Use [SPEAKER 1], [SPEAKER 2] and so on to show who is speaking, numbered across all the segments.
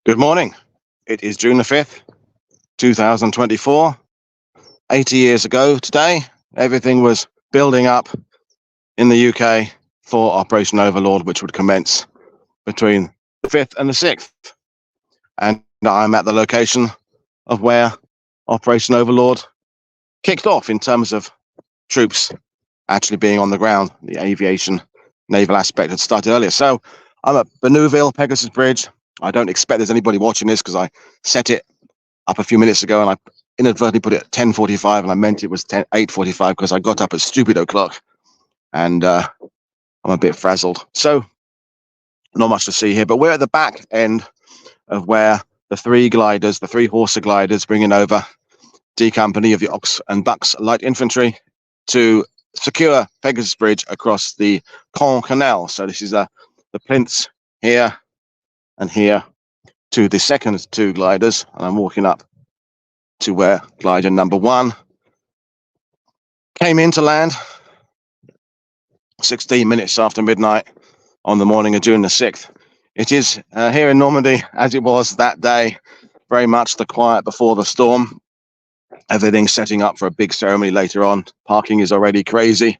[SPEAKER 1] Good morning. It is June the 5th, 2024. 80 years ago today, everything was building up in the UK for Operation Overlord, which would commence between the 5th and the 6th. And I'm at the location of where Operation Overlord kicked off in terms of troops actually being on the ground. The aviation naval aspect had started earlier. So I'm at Benouville, Pegasus Bridge. I don't expect there's anybody watching this because I set it up a few minutes ago and I inadvertently put it at 10:45 and I meant it was 8:45 because I got up at stupid o'clock and I'm a bit frazzled. So not much to see here, but we're at the back end of where the three gliders, the three Horsa gliders bringing over D Company of the Ox and Bucks Light Infantry to secure Pegasus Bridge across the Caen Canal. So this is the plinths here and here to the second two gliders, and I'm walking up to where glider number one came in to land 16 minutes after midnight on the morning of June the 6th. It is here in Normandy, as it was that day, very much the quiet before the storm. Everything's setting up for a big ceremony later on. Parking is already crazy.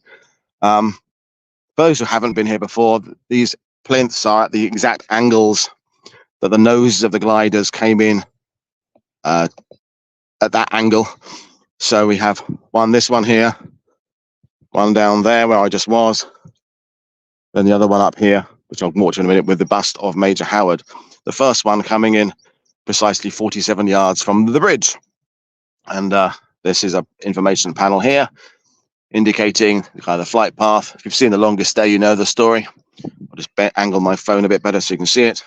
[SPEAKER 1] Those who haven't been here before, these plinths are at the exact angles that the noses of the gliders came in at that angle. So we have this one here, one down there where I just was, then the other one up here, which I'll walk to in a minute, with the bust of Major Howard. The first one coming in precisely 47 yards from the bridge. And this is an information panel here indicating the flight path. If you've seen The Longest Day, you know the story. I'll just angle my phone a bit better so you can see it.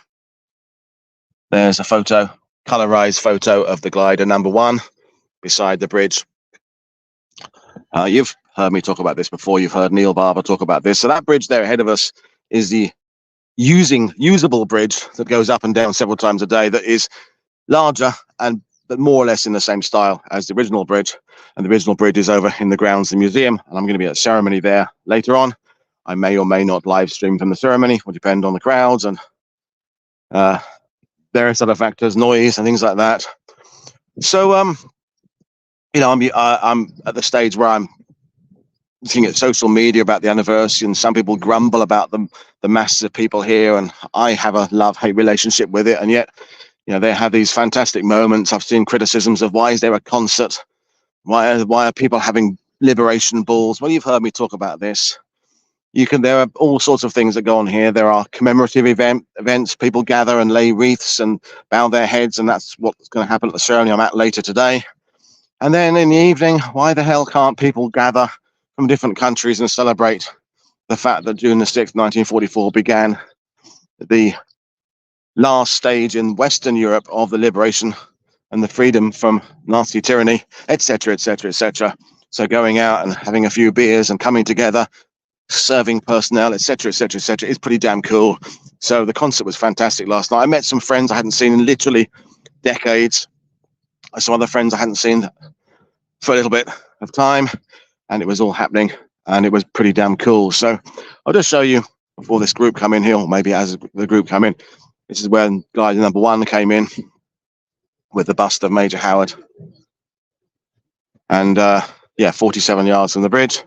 [SPEAKER 1] There's a photo, colorized photo of the glider number one beside the bridge. You've heard me talk about this before. You've heard Neil Barber talk about this. So that bridge there ahead of us is the usable bridge that goes up and down several times a day, that is larger but more or less in the same style as the original bridge. And the original bridge is over in the grounds of the museum, and I'm going to be at a ceremony there later on. I may or may not live stream from the ceremony, will depend on the crowds and various other factors, noise and things like that. So I'm at the stage where I'm looking at social media about the anniversary, and some people grumble about the masses of people here, and I have a love-hate relationship with it. And yet, they have these fantastic moments. I've seen criticisms of why is there a concert? Why are people having liberation balls? Well, you've heard me talk about this. There are all sorts of things that go on here. There are commemorative events. People gather and lay wreaths and bow their heads, and that's what's going to happen at the ceremony I'm at later today. And then in the evening, why the hell can't people gather from different countries and celebrate the fact that June the 6th, 1944 began the last stage in Western Europe of the liberation and the freedom from Nazi tyranny, etc., etc., etc. So going out and having a few beers and coming together, serving personnel, etc., etc., etc., is pretty damn cool. So the concert was fantastic last night. I met some friends I hadn't seen in literally decades. Some other friends I hadn't seen for a little bit of time, and it was all happening, and it was pretty damn cool. So I'll just show you before this group come in here, or maybe as the group come in. This is where glider number one came in with the bust of Major Howard. And 47 yards from the bridge.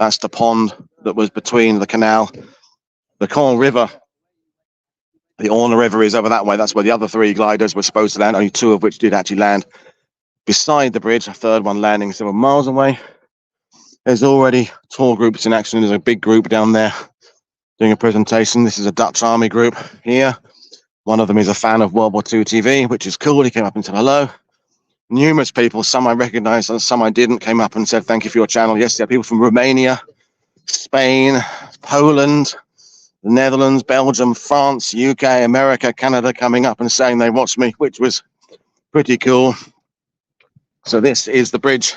[SPEAKER 1] That's the pond that was between the canal, the Caen River. The Orne River is over that way. That's where the other three gliders were supposed to land, only two of which did actually land beside the bridge, a third one landing several miles away. There's already tour groups in action. There's a big group down there doing a presentation. This is a Dutch Army group here. One of them is a fan of World War II TV, which is cool. He came up and said hello. Numerous people, some I recognized and some I didn't, came up and said thank you for your channel. Yes, there are people from Romania, Spain, Poland, the Netherlands, Belgium, France, UK, America, Canada coming up and saying they watched me, which was pretty cool. So this is the bridge,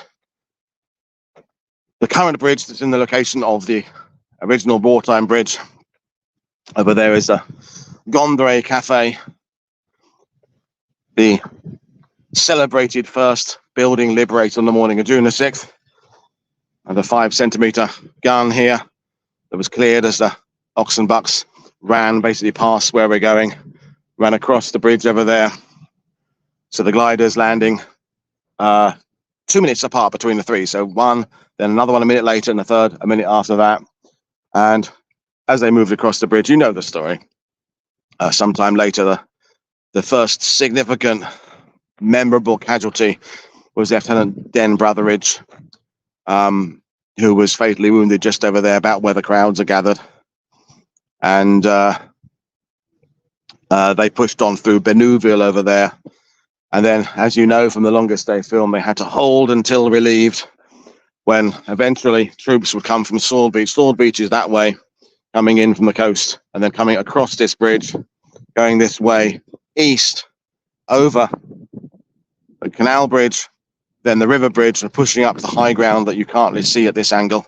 [SPEAKER 1] the current bridge that's in the location of the original wartime bridge. Over there is a Gondre Cafe, the celebrated first building liberated on the morning of June the 6th. And the 5-centimeter gun here that was cleared as the Ox and Bucks ran basically past where we're going ran across the bridge over there. So the gliders landing 2 minutes apart between the three. So one, then another one a minute later, and the third a minute after that. And as they moved across the bridge, you know the story. Sometime later, the first significant, memorable casualty was Lieutenant Den Brotheridge, who was fatally wounded just over there, about where the crowds are gathered. And they pushed on through Benouville over there. And then, as you know from the Longest Day film, they had to hold until relieved, when eventually troops would come from Sword Beach. Sword Beach is that way, coming in from the coast, and then coming across this bridge, going this way east, over the canal bridge, then the river bridge, and pushing up to the high ground that you can't really see at this angle.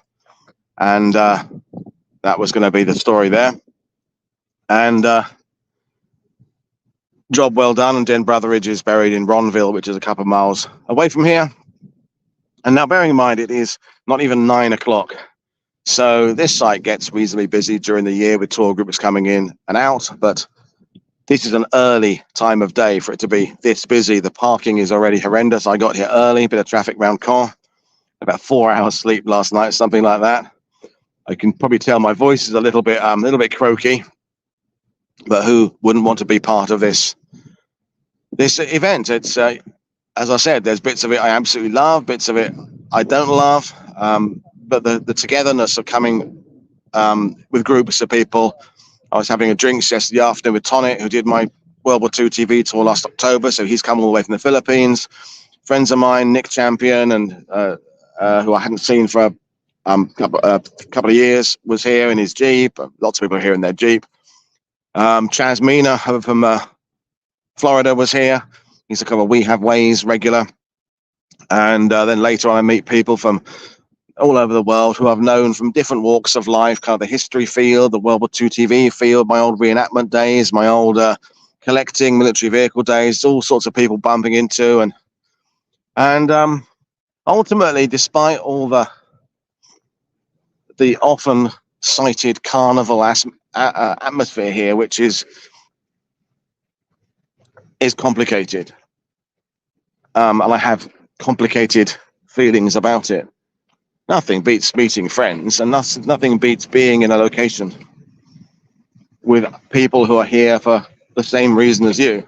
[SPEAKER 1] And that was going to be the story there. And job well done. And Den Brotheridge is buried in Ronville, which is a couple of miles away from here. And now, bearing in mind, it is not even 9 o'clock. So this site gets reasonably busy during the year with tour groups coming in and out. But this is an early time of day for it to be this busy. The parking is already horrendous. I got here early, bit of traffic round Caen, about 4 hours sleep last night, something like that. I can probably tell my voice is a little bit croaky, but who wouldn't want to be part of this event? It's as I said, there's bits of it I absolutely love, bits of it I don't love, but the togetherness of coming with groups of people. I was having a drinks yesterday afternoon with Tonnet, who did my World War II TV tour last October, so he's come all the way from the Philippines. Friends of mine, Nick Champion, and who I hadn't seen for a couple of years, was here in his Jeep. Lots of people are here in their Jeep. Chaz Mina from Florida was here. He's a couple of We Have Ways regular. And then later on I meet people from all over the world who I've known from different walks of life, kind of the history field, the World War II TV field, my old reenactment days, my old collecting military vehicle days, all sorts of people bumping into. And ultimately, despite all the often cited carnival atmosphere here, which is complicated, and I have complicated feelings about it. Nothing beats meeting friends, and nothing beats being in a location with people who are here for the same reason as you.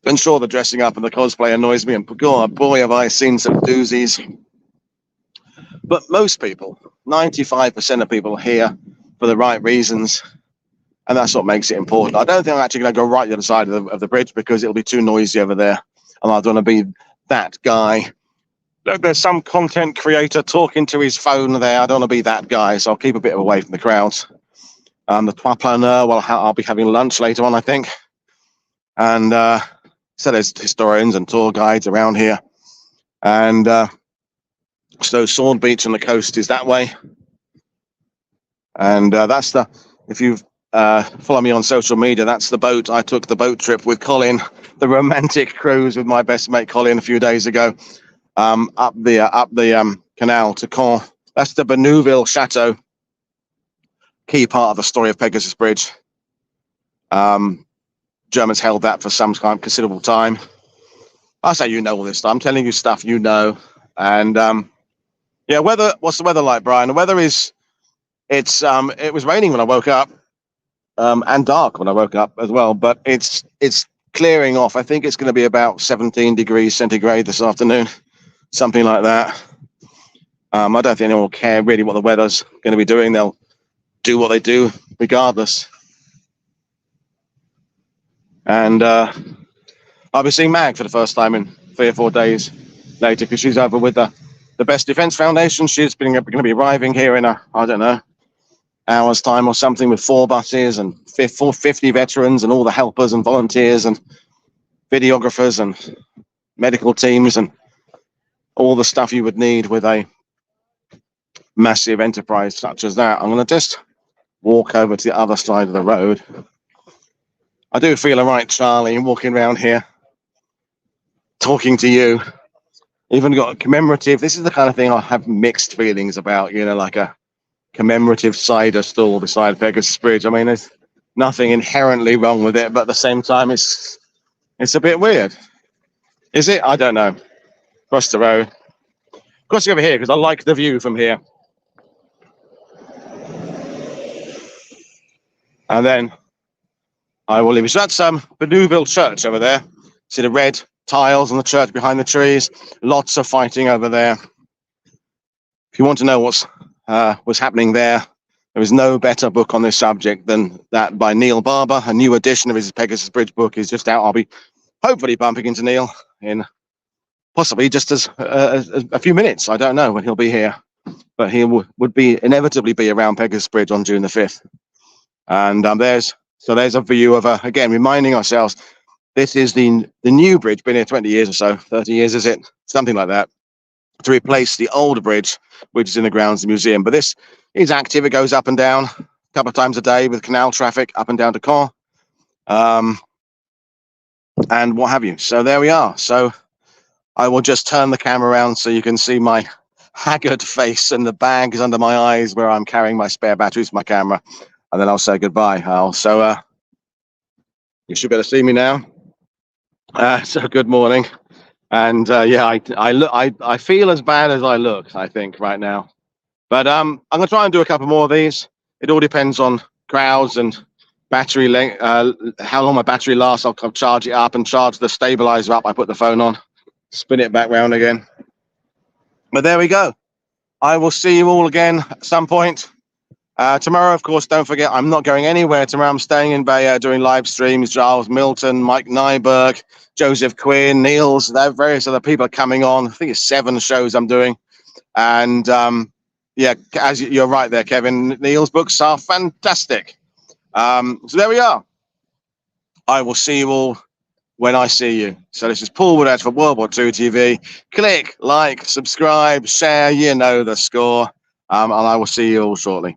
[SPEAKER 1] And sure, the dressing up and the cosplay annoys me, and God, boy, have I seen some doozies. But most people, 95% of people, are here for the right reasons, and that's what makes it important. I don't think I'm actually going to go right the other side of the bridge, because it'll be too noisy over there, and I don't want to be that guy. Look, there's some content creator talking to his phone there. I don't want to be that guy, so I'll keep a bit away from the crowds. The Trois Planeurs, well, I'll be having lunch later on, I think. And so there's historians and tour guides around here. And so Sword Beach and the coast is that way. And that's if you follow me on social media, that's the boat. I took the boat trip with Colin, the romantic cruise with my best mate Colin a few days ago. Up the canal to Caen. That's the Benouville Chateau, key part of the story of Pegasus Bridge. Germans held that for some considerable time. I say you know all this stuff. I'm telling you stuff you know. And yeah, what's the weather like, Brian? The weather is it was raining when I woke up, and dark when I woke up as well, but it's clearing off. I think it's going to be about 17 degrees centigrade this afternoon. Something like that. I don't think anyone will care really what the weather's going to be doing. They'll do what they do regardless. And I'll be seeing Mag for the first time in 3 or 4 days later, because she's over with the Best Defense Foundation. She's going to be arriving here in I don't know, hour's time or something, with 4 buses and 50 veterans and all the helpers and volunteers and videographers and medical teams and all the stuff you would need with a massive enterprise such as that. I'm going to just walk over to the other side of the road. I do feel a right Charlie walking around here, talking to you. Even got a commemorative. This is the kind of thing I have mixed feelings about, you know, like a commemorative cider stall beside Pegasus Bridge. I mean, nothing inherently wrong with it, but at the same time, it's a bit weird. Is it? I don't know. Across the road. Crossing over here because I like the view from here. And then I will leave you. So that's Benuville Church over there. See the red tiles on the church behind the trees. Lots of fighting over there. If you want to know what's happening there, there is no better book on this subject than that by Neil Barber. A new edition of his Pegasus Bridge book is just out. I'll be hopefully bumping into Neil in possibly just as a few minutes. I don't know when he'll be here, but he would inevitably be around Pegasus Bridge on June the 5th. And there's a view of again, reminding ourselves, this is the new bridge, been here 20 years or so, 30 years, is it? Something like that, to replace the old bridge, which is in the grounds of the museum. But this is active. It goes up and down a couple of times a day with canal traffic up and down to Caen, and what have you. So there we are. So I will just turn the camera around so you can see my haggard face and the bags under my eyes where I'm carrying my spare batteries for my camera. And then I'll say goodbye, Hal. So you should be able to see me now. So good morning. And yeah, I feel as bad as I look, I think, right now. But I'm going to try and do a couple more of these. It all depends on crowds and battery length, how long my battery lasts. I'll charge it up and charge the stabilizer up. I put the phone on, spin it back round again. But there we go. I will see you all again at some point. Tomorrow, of course, don't forget, I'm not going anywhere tomorrow. I'm staying in Bayer doing live streams. Giles Milton, Mike Nyberg, Joseph Quinn, Niels, various other people are coming on. I think it's 7 shows I'm doing. And yeah, as you're right there, Kevin, Neil's books are fantastic. So there we are. I will see you all when I see you. So this is Paul Woodadge for WW2TV. Click, like, subscribe, share, you know the score. And I will see you all shortly.